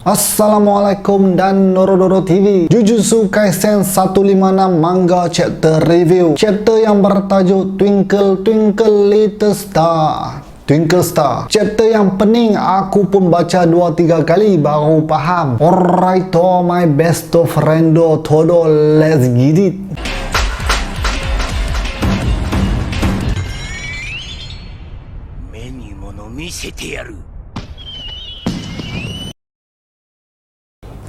Assalamualaikum dan Norodoro TV. Jujutsu Kaisen 156 manga chapter review. Chapter yang bertajuk Twinkle Twinkle Little Star. Twinkle Star. Chapter yang pening, aku pun baca 2-3 kali baru faham. Alright, my best friendo todo, let's get it.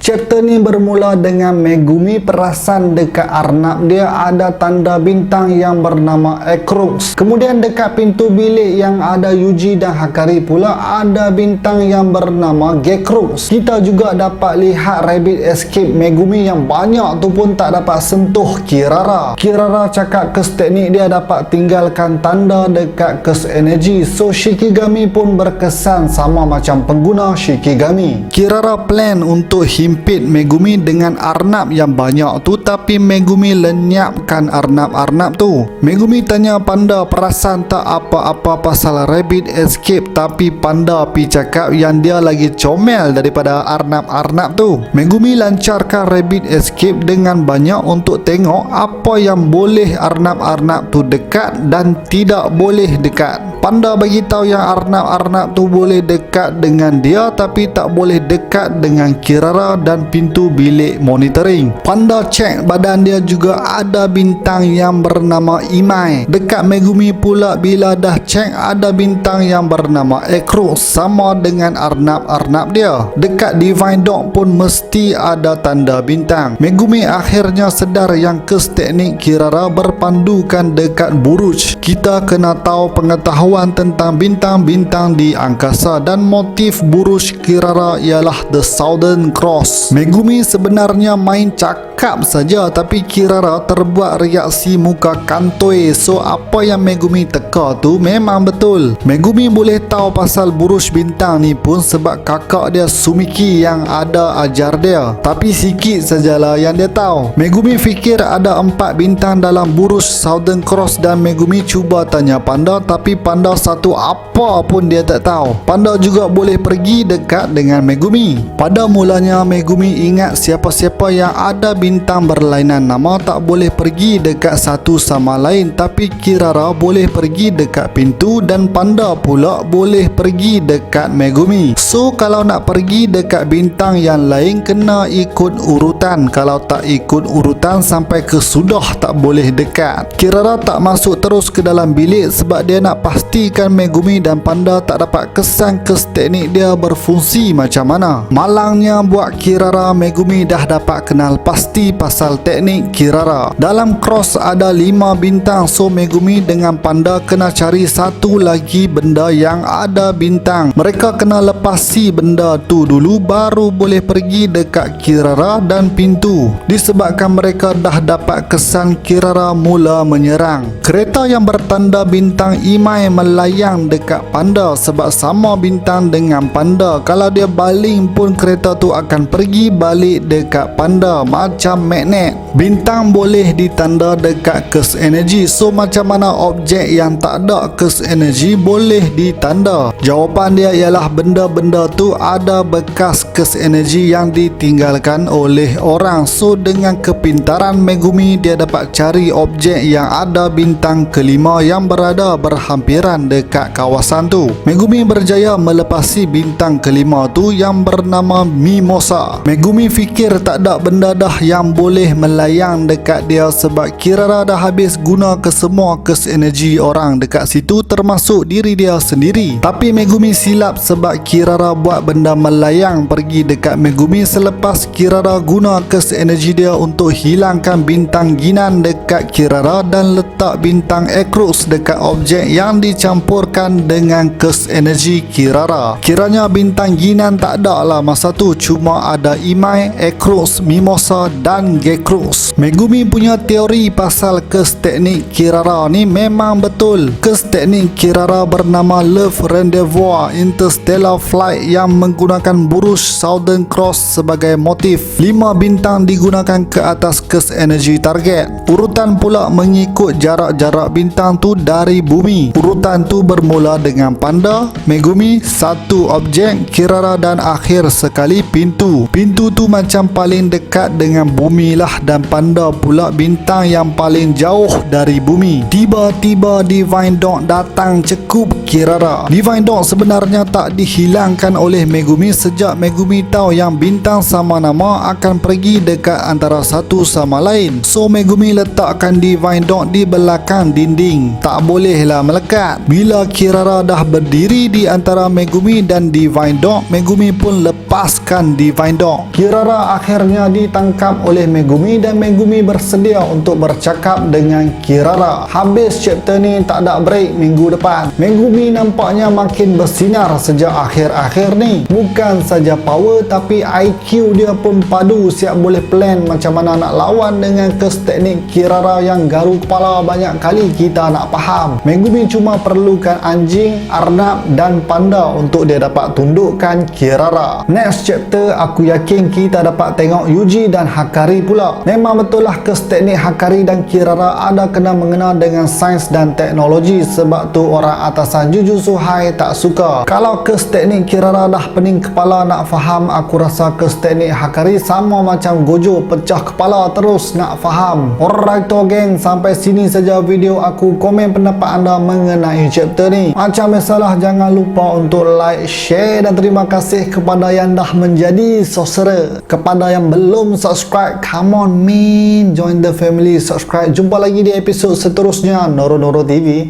Chapter ni bermula dengan Megumi perasan dekat arnab dia ada tanda bintang yang bernama Ecrux. Kemudian dekat pintu bilik yang ada Yuji dan Hakari pula ada bintang yang bernama Gekkrux. Kita juga dapat lihat rabbit escape Megumi yang banyak tu pun tak dapat sentuh Kirara. Kirara cakap kes teknik dia dapat tinggalkan tanda dekat kes energi. So Shikigami pun berkesan sama macam pengguna Shikigami. Kirara plan untuk himpit Megumi dengan arnab yang banyak tu, tapi Megumi lenyapkan arnab-arnab tu. Megumi tanya Panda perasan tak apa-apa pasal rabbit escape, tapi Panda pi cakap yang dia lagi comel daripada arnab-arnab tu. Megumi lancarkan rabbit escape dengan banyak untuk tengok apa yang boleh arnab-arnab tu dekat dan tidak boleh dekat. Panda bagi tahu yang arnab-arnab tu boleh dekat dengan dia tapi tak boleh dekat dengan Kirara dan pintu bilik monitoring. Panda cek badan dia juga ada bintang yang bernama Imai. Dekat Megumi pula bila dah cek ada bintang yang bernama Ecrux sama dengan arnab-arnab dia. Dekat Divine Dog pun mesti ada tanda bintang. Megumi akhirnya sedar yang kes teknik Kirara berpandukan dekat Buruj. Kita kena tahu pengetahuan tentang bintang-bintang di angkasa dan motif Buruj Kirara ialah The Southern Cross. Megumi sebenarnya main cakap saja tapi Kirara terbuat reaksi muka kantoi. So apa yang Megumi teka tu memang betul. Megumi boleh tahu pasal Buruj bintang ni pun sebab kakak dia Sumiki yang ada ajar dia. Tapi sikit sajalah yang dia tahu. Megumi fikir ada 4 bintang dalam Buruj Southern Cross dan Megumi cuba tanya Panda tapi Panda satu apa pun dia tak tahu. Panda juga boleh pergi dekat dengan Megumi. Pada mulanya Megumi ingat siapa-siapa yang ada bintang berlainan nama tak boleh pergi dekat satu sama lain, tapi Kirara boleh pergi dekat pintu dan Panda pula boleh pergi dekat Megumi. So kalau nak pergi dekat bintang yang lain kena ikut urutan. Kalau tak ikut urutan sampai ke sudah tak boleh dekat. Kirara tak masuk terus ke dalam bilik sebab dia nak pastikan Megumi dan Panda tak dapat kesan kes teknik dia berfungsi macam mana. Malangnya buat Kirara, Megumi dah dapat kenal pasti pasal teknik Kirara. Dalam cross ada 5 bintang, so Megumi dengan Panda kena cari satu lagi benda yang ada bintang. Mereka kena lepasi benda tu dulu baru boleh pergi dekat Kirara dan pintu. Disebabkan mereka dah dapat kesan Kirara mula menyerang. Kereta yang bertanda bintang Imai melayang dekat Panda sebab sama bintang dengan Panda. Kalau dia baling pun kereta tu akan pergi balik dekat Panda macam magnet. Bintang boleh ditanda dekat kes energi, so macam mana objek yang tak ada kes energi boleh ditanda? Jawapan dia ialah benda-benda tu ada bekas kes energi yang ditinggalkan oleh orang. So dengan kepintaran Megumi dia dapat cari objek yang ada bintang kelima yang berada berhampiran dekat kawasan tu. Megumi berjaya melepasi bintang kelima tu yang bernama Mimosa. Megumi fikir tak ada benda dah yang boleh melayang dekat dia sebab Kirara dah habis guna ke semua kes energi orang dekat situ termasuk diri dia sendiri. Tapi Megumi silap sebab Kirara buat benda melayang pergi dekat Megumi selepas Kirara guna kes energi dia untuk hilangkan bintang Ginan dekat Kirara dan letak bintang Ecrux dekat objek yang dicampurkan dengan kes energi Kirara. Kiranya bintang Ginan tak ada lah masa tu, cuma ada Imai, Ekrux, Mimosa dan Gekrux. Megumi punya teori pasal kes teknik Kirara ni memang betul. Kes teknik Kirara bernama Love Rendezvous Interstellar Flight yang menggunakan burus Southern Cross sebagai motif. 5 bintang digunakan ke atas kes energi target. Urutan pula mengikut jarak-jarak bintang tu dari bumi. Urutan tu bermula dengan Panda, Megumi, satu objek, Kirara dan akhir sekali pintu. Pintu tu macam paling dekat dengan bumi lah dan Panda pula bintang yang paling jauh dari bumi. Tiba-tiba Divine Dawn datang cekup Kirara. Divine Dawn sebenarnya tak dihilangkan oleh Megumi sejak Megumi tahu yang bintang sama nama akan pergi dekat antara satu sama lain. So Megumi letakkan Divine Dawn di belakang dinding. Tak bolehlah melekat. Bila Kirara dah berdiri di antara Megumi dan Divine Dawn, Megumi pun lepaskan Divine Dawn. Kirara akhirnya ditangkap oleh Megumi dan Megumi bersedia untuk bercakap dengan Kirara. Habis chapter ni tak ada break minggu depan. Megumi nampaknya makin bersinar sejak akhir-akhir ni. Bukan saja power tapi IQ dia pun padu, siap boleh plan macam mana nak lawan dengan kes teknik Kirara yang garu kepala banyak kali kita nak faham. Megumi cuma perlukan anjing, arnab dan panda untuk dia dapat tundukkan Kirara. Next chapter aku yakin kita dapat tengok Yuji dan Hakari pula. Memang betul lah kes teknik Hakari dan Kirara ada kena mengena dengan sains dan teknologi, sebab tu orang atasan Jujutsu High tak suka. Kalau kes teknik Kirara dah pening kepala nak faham, aku rasa kes teknik Hakari sama macam Gojo, pecah kepala terus nak faham. Alright to geng, sampai sini saja video aku. Komen pendapat anda mengenai chapter ni. Macam biasalah, jangan lupa untuk like, share dan terima kasih kepada yang dah menjadi saudara. Kepada yang belum subscribe, come on man, join the family, subscribe. Jumpa lagi di episod seterusnya Noro Noro TV.